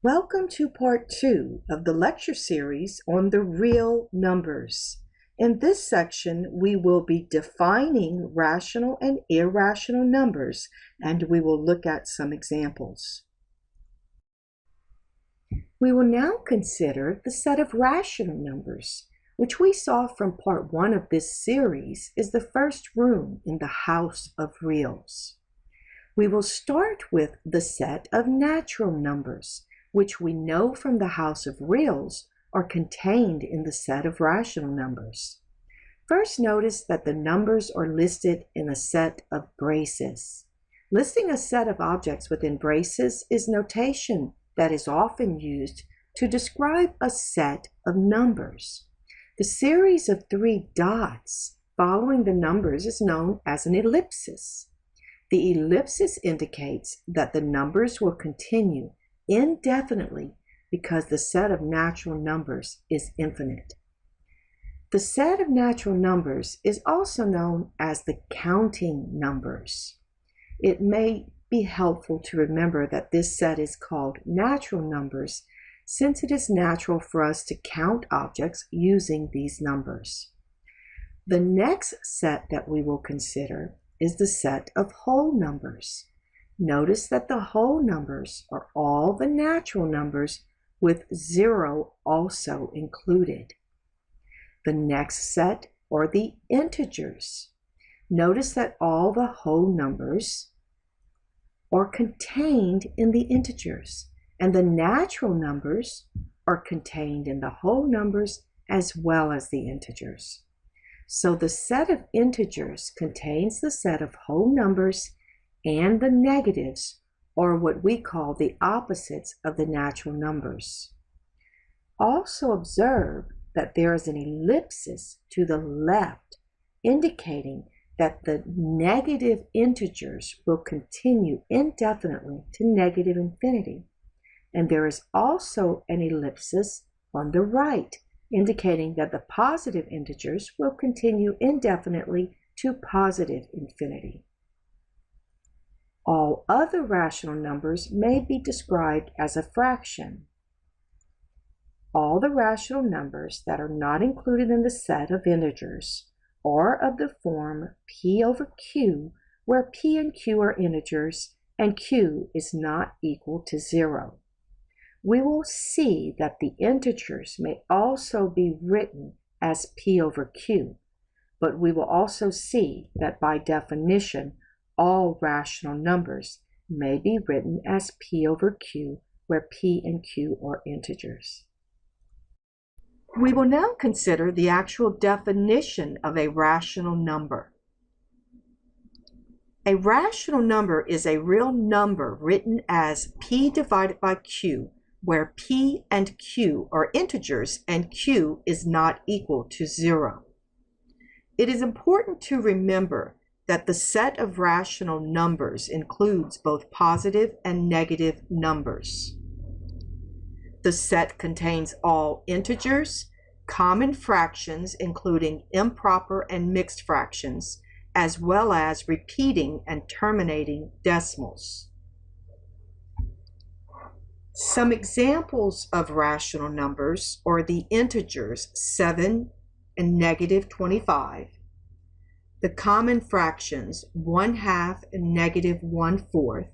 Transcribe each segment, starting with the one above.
Welcome to part 2 of the lecture series on the real numbers. In this section, we will be defining rational and irrational numbers, and we will look at some examples. We will now consider the set of rational numbers, which we saw from part 1 of this series is the first room in the house of reals. We will start with the set of natural numbers, which we know from the house of reals are contained in the set of rational numbers. First, notice that the numbers are listed in a set of braces. Listing a set of objects within braces is notation that is often used to describe a set of numbers. The series of 3 dots following the numbers is known as an ellipsis. The ellipsis indicates that the numbers will continue indefinitely because the set of natural numbers is infinite. The set of natural numbers is also known as the counting numbers. It may be helpful to remember that this set is called natural numbers since it is natural for us to count objects using these numbers. The next set that we will consider is the set of whole numbers. Notice that the whole numbers are all the natural numbers with 0 also included. The next set are the integers. Notice that all the whole numbers are contained in the integers, and the natural numbers are contained in the whole numbers as well as the integers. So the set of integers contains the set of whole numbers, and the negatives are what we call the opposites of the natural numbers. Also observe that there is an ellipsis to the left, indicating that the negative integers will continue indefinitely to negative infinity. And there is also an ellipsis on the right, indicating that the positive integers will continue indefinitely to positive infinity. All other rational numbers may be described as a fraction. All the rational numbers that are not included in the set of integers are of the form p over q, where p and q are integers and q is not equal to 0. We will see that the integers may also be written as p over q, but we will also see that by definition, all rational numbers may be written as p over q, where p and q are integers. We will now consider the actual definition of a rational number. A rational number is a real number written as p divided by q, where p and q are integers and q is not equal to 0. It is important to remember that the set of rational numbers includes both positive and negative numbers. The set contains all integers, common fractions including improper and mixed fractions, as well as repeating and terminating decimals. Some examples of rational numbers are the integers 7 and negative 25, the common fractions 1/2 and negative 1/4,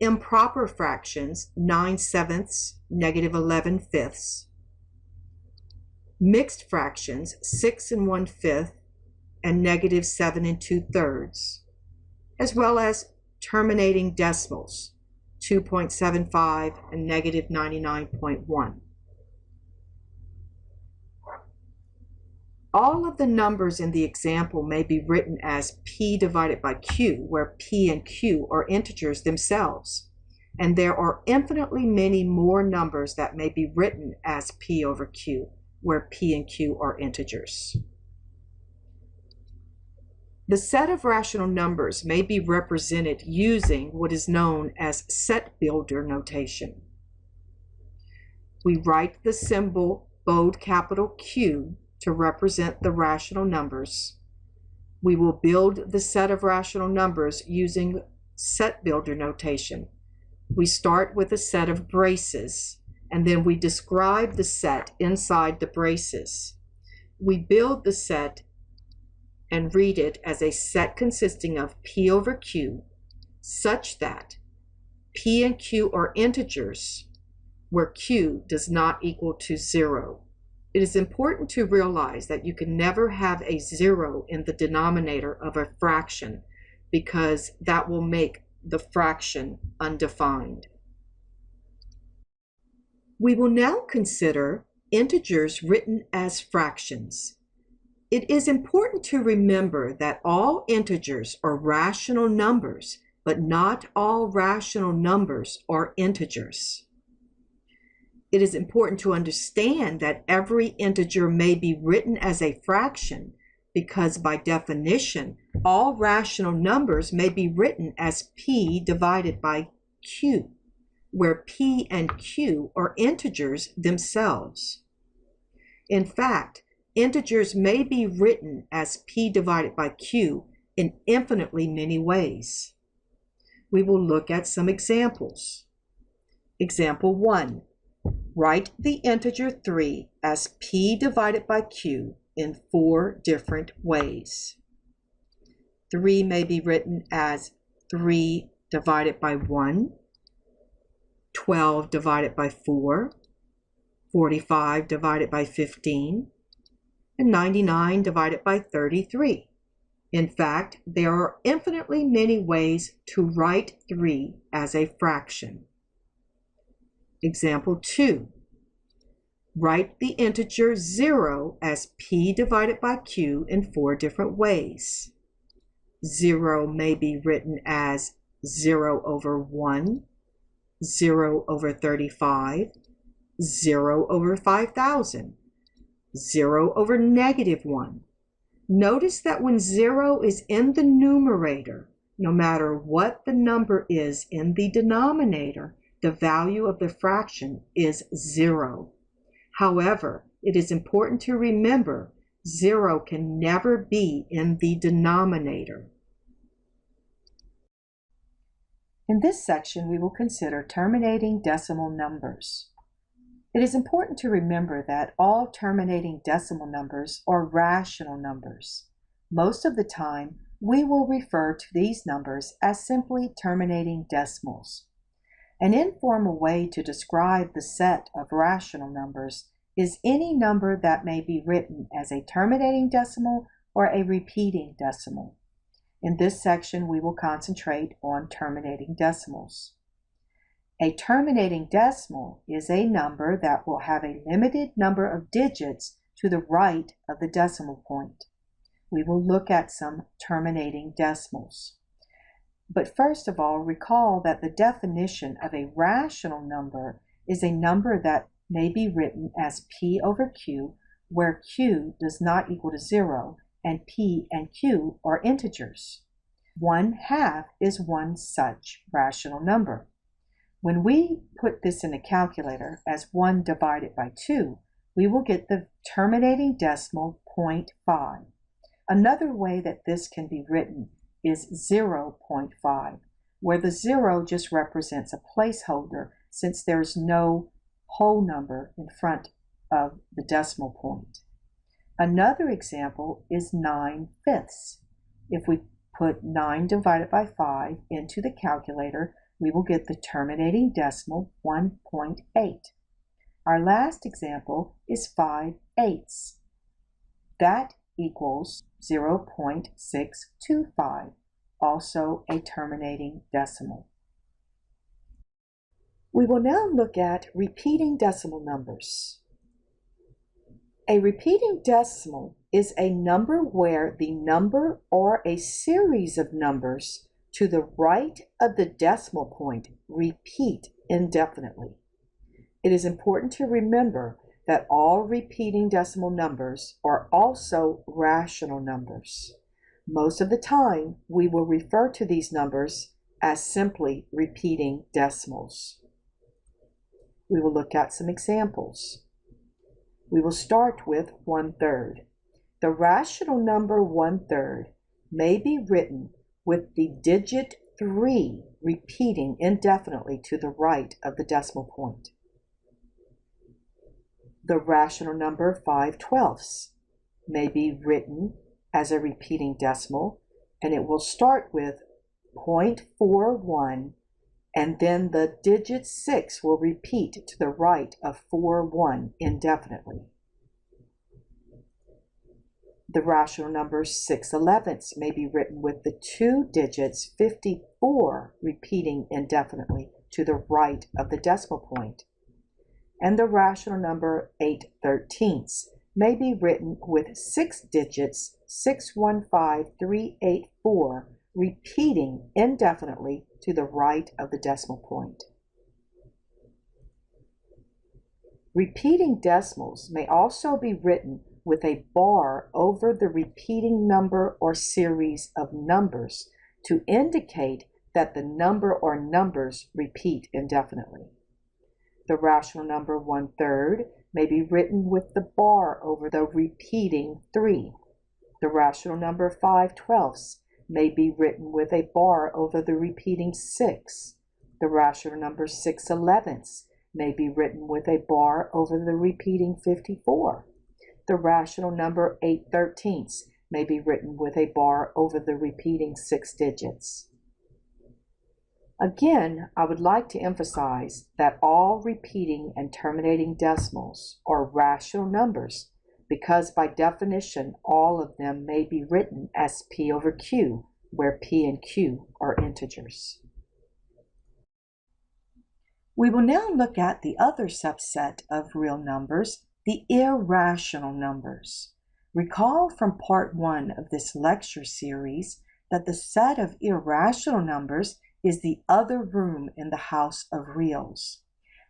improper fractions 9/7, negative 11/5, mixed fractions 6 1/5 and negative 7 2/3, as well as terminating decimals 2.75 and negative 99.1. All of the numbers in the example may be written as p divided by q, where p and q are integers themselves, and there are infinitely many more numbers that may be written as p over q, where p and q are integers. The set of rational numbers may be represented using what is known as set builder notation. We write the symbol bold capital Q to represent the rational numbers. We will build the set of rational numbers using set builder notation. We start with a set of braces, and then we describe the set inside the braces. We build the set and read it as a set consisting of P over Q, such that P and Q are integers where Q does not equal to 0. It is important to realize that you can never have a 0 in the denominator of a fraction because that will make the fraction undefined. We will now consider integers written as fractions. It is important to remember that all integers are rational numbers, but not all rational numbers are integers. It is important to understand that every integer may be written as a fraction because by definition, all rational numbers may be written as P divided by Q, where P and Q are integers themselves. In fact, integers may be written as P divided by Q in infinitely many ways. We will look at some examples. Example 1. Write the integer 3 as P divided by Q in 4 different ways. 3 may be written as 3 divided by 1, 12 divided by 4, 45 divided by 15, and 99 divided by 33. In fact, there are infinitely many ways to write 3 as a fraction. Example 2. Write the integer 0 as P divided by Q in 4 different ways. 0 may be written as 0 over 1, 0 over 35, 0 over 5,000, 0 over -1. Notice that when 0 is in the numerator, no matter what the number is in the denominator, the value of the fraction is 0. However, it is important to remember 0 can never be in the denominator. In this section, we will consider terminating decimal numbers. It is important to remember that all terminating decimal numbers are rational numbers. Most of the time, we will refer to these numbers as simply terminating decimals. An informal way to describe the set of rational numbers is any number that may be written as a terminating decimal or a repeating decimal. In this section, we will concentrate on terminating decimals. A terminating decimal is a number that will have a limited number of digits to the right of the decimal point. We will look at some terminating decimals. But first of all, recall that the definition of a rational number is a number that may be written as P over Q, where Q does not equal to 0, and P and Q are integers. 1/2 is one such rational number. When we put this in a calculator as 1 divided by 2, we will get the terminating decimal 0.5. Another way that this can be written is 0.5, where the 0 just represents a placeholder since there's no whole number in front of the decimal point. Another example is 9/5. If we put 9 divided by 5 into the calculator, we will get the terminating decimal 1.8. Our last example is 5/8. That equals 0.625, also a terminating decimal. We will now look at repeating decimal numbers. A repeating decimal is a number where the number or a series of numbers to the right of the decimal point repeat indefinitely. It is important to remember that all repeating decimal numbers are also rational numbers. Most of the time, we will refer to these numbers as simply repeating decimals. We will look at some examples. We will start with 1/3. The rational number 1/3 may be written with the digit 3 repeating indefinitely to the right of the decimal point. The rational number 5/12 may be written as a repeating decimal, and it will start with 0.41, and then the digit 6 will repeat to the right of 41 indefinitely. The rational number 6/11 may be written with the two digits 54 repeating indefinitely to the right of the decimal point. And the rational number 8/13 may be written with 6 digits 615384 repeating indefinitely to the right of the decimal point. Repeating decimals may also be written with a bar over the repeating number or series of numbers to indicate that the number or numbers repeat indefinitely. The rational number 1/3 may be written with the bar over the repeating 3. The rational number 5/12 may be written with a bar over the repeating 6. The rational number 6/11 may be written with a bar over the repeating 54. The rational number 8/13 may be written with a bar over the repeating 6 digits. Again, I would like to emphasize that all repeating and terminating decimals are rational numbers because by definition all of them may be written as P over Q, where P and Q are integers. We will now look at the other subset of real numbers, the irrational numbers. Recall from part 1 of this lecture series that the set of irrational numbers is the other room in the house of reals.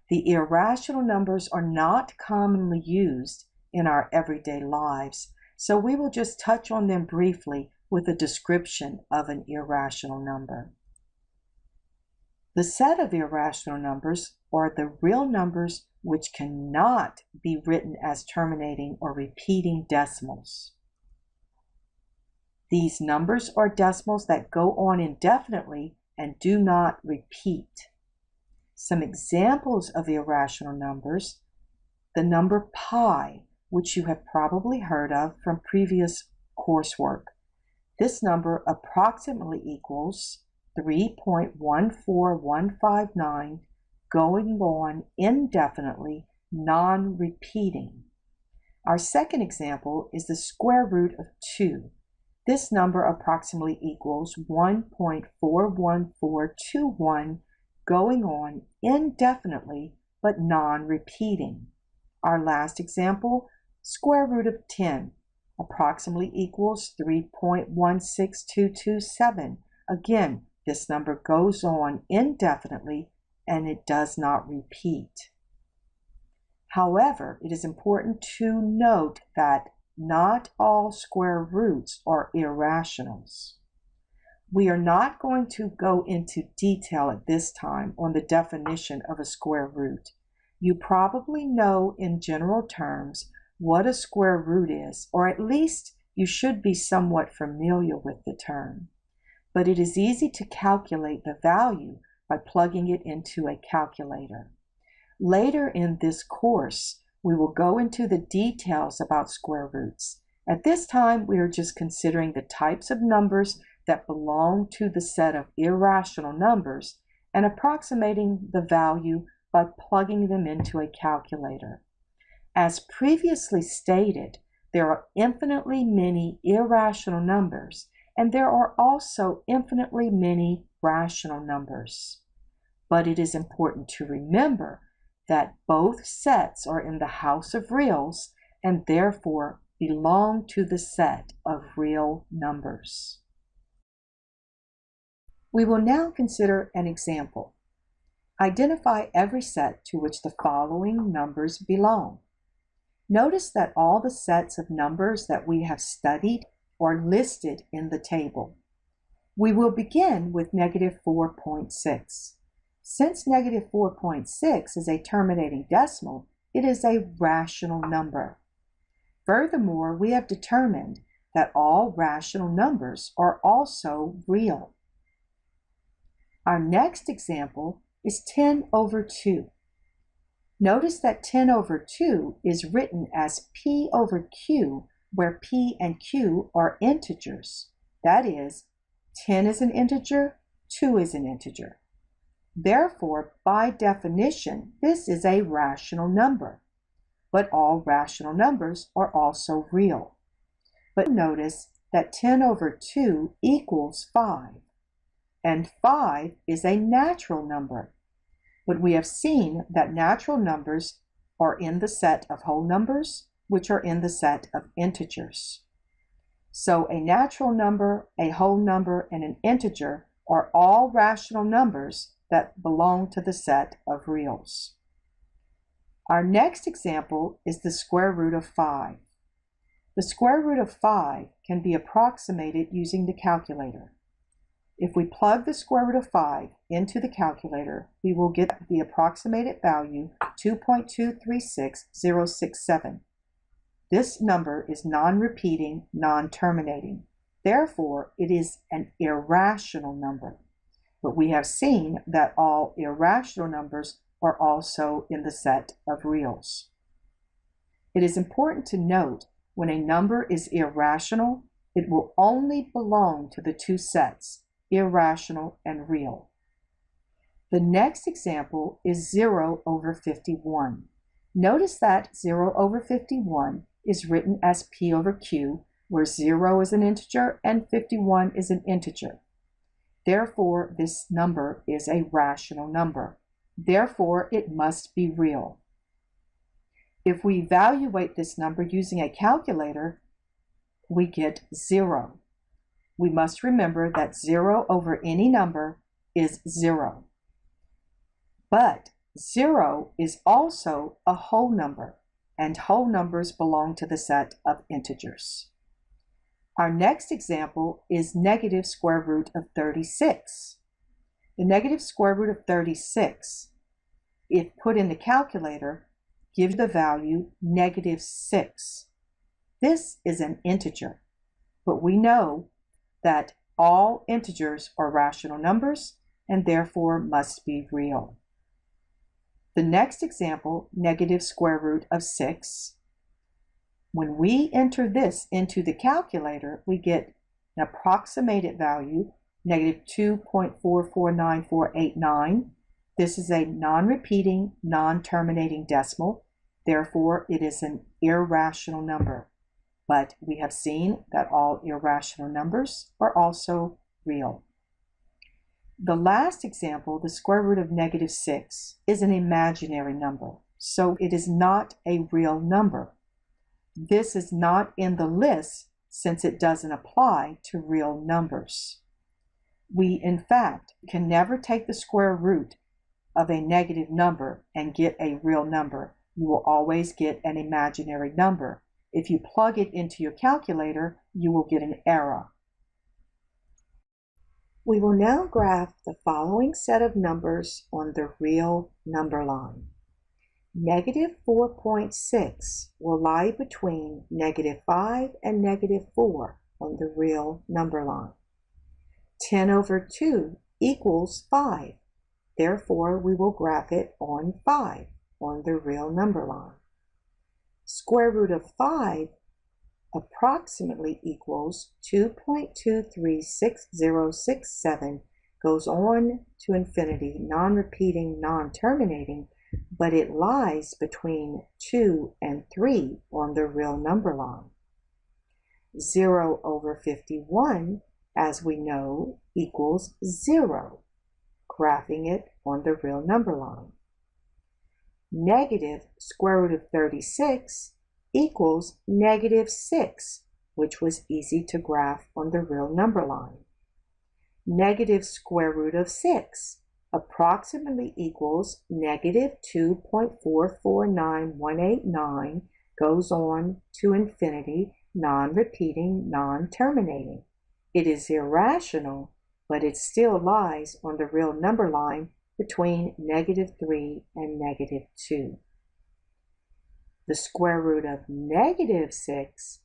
The irrational numbers are not commonly used in our everyday lives, so we will just touch on them briefly with a description of an irrational number. The set of irrational numbers are the real numbers which cannot be written as terminating or repeating decimals. These numbers are decimals that go on indefinitely and do not repeat. Some examples of irrational numbers: the number pi, which you have probably heard of from previous coursework. This number approximately equals 3.14159, going on indefinitely, non-repeating. Our second example is the square root of 2. This number approximately equals 1.41421, going on indefinitely but non-repeating. Our last example, square root of 10, approximately equals 3.16227. Again, this number goes on indefinitely and it does not repeat. However, it is important to note that not all square roots are irrationals. We are not going to go into detail at this time on the definition of a square root. You probably know in general terms what a square root is, or at least you should be somewhat familiar with the term. But it is easy to calculate the value by plugging it into a calculator. Later in this course, we will go into the details about square roots. At this time, we are just considering the types of numbers that belong to the set of irrational numbers and approximating the value by plugging them into a calculator. As previously stated, there are infinitely many irrational numbers, and there are also infinitely many rational numbers. But it is important to remember that both sets are in the house of reals and therefore belong to the set of real numbers. We will now consider an example. Identify every set to which the following numbers belong. Notice that all the sets of numbers that we have studied are listed in the table. We will begin with -4.6. Since -4.6 is a terminating decimal, it is a rational number. Furthermore, we have determined that all rational numbers are also real. Our next example is 10 over 2. Notice that 10 over 2 is written as P over Q, where P and Q are integers. That is, 10 is an integer, 2 is an integer. Therefore, by definition, this is a rational number. But all rational numbers are also real. But notice that 10 over 2 equals 5. And 5 is a natural number. But we have seen that natural numbers are in the set of whole numbers, which are in the set of integers. So a natural number, a whole number, and an integer are all rational numbers that belong to the set of reals. Our next example is the square root of 5. The square root of 5 can be approximated using the calculator. If we plug the square root of 5 into the calculator, we will get the approximated value 2.236067. This number is non-repeating, non-terminating. Therefore, it is an irrational number. But we have seen that all irrational numbers are also in the set of reals. It is important to note when a number is irrational, it will only belong to the two sets, irrational and real. The next example is 0 over 51. Notice that 0 over 51 is written as P over Q, where 0 is an integer and 51 is an integer. Therefore, this number is a rational number. Therefore, it must be real. If we evaluate this number using a calculator, we get 0. We must remember that 0 over any number is 0. But 0 is also a whole number, and whole numbers belong to the set of integers. Our next example is negative square root of 36. The negative square root of 36, if put in the calculator, gives the value negative 6. This is an integer, but we know that all integers are rational numbers and therefore must be real. The next example, negative square root of 6. When we enter this into the calculator, we get an approximated value, negative 2.449489. This is a non-repeating, non-terminating decimal. Therefore, it is an irrational number. But we have seen that all irrational numbers are also real. The last example, the square root of negative 6, is an imaginary number, so it is not a real number. This is not in the list since it doesn't apply to real numbers. We, in fact, can never take the square root of a negative number and get a real number. You will always get an imaginary number. If you plug it into your calculator, you will get an error. We will now graph the following set of numbers on the real number line. Negative 4.6 will lie between negative 5 and negative 4 on the real number line. 10 over 2 equals 5. Therefore, we will graph it on 5 on the real number line. Square root of 5 approximately equals 2.236067, goes on to infinity, non-repeating, non-terminating, but it lies between 2 and 3 on the real number line. 0 over 51, as we know, equals 0, graphing it on the real number line. Negative square root of 36 equals negative 6, which was easy to graph on the real number line. Negative square root of 6 approximately equals negative 2.449189, goes on to infinity, non-repeating, non-terminating. It is irrational, but it still lies on the real number line between negative 3 and negative 2. The square root of negative 6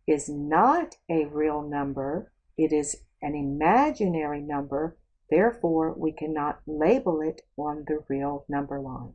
is not a real number. It is an imaginary number Therefore, we cannot label it on the real number line.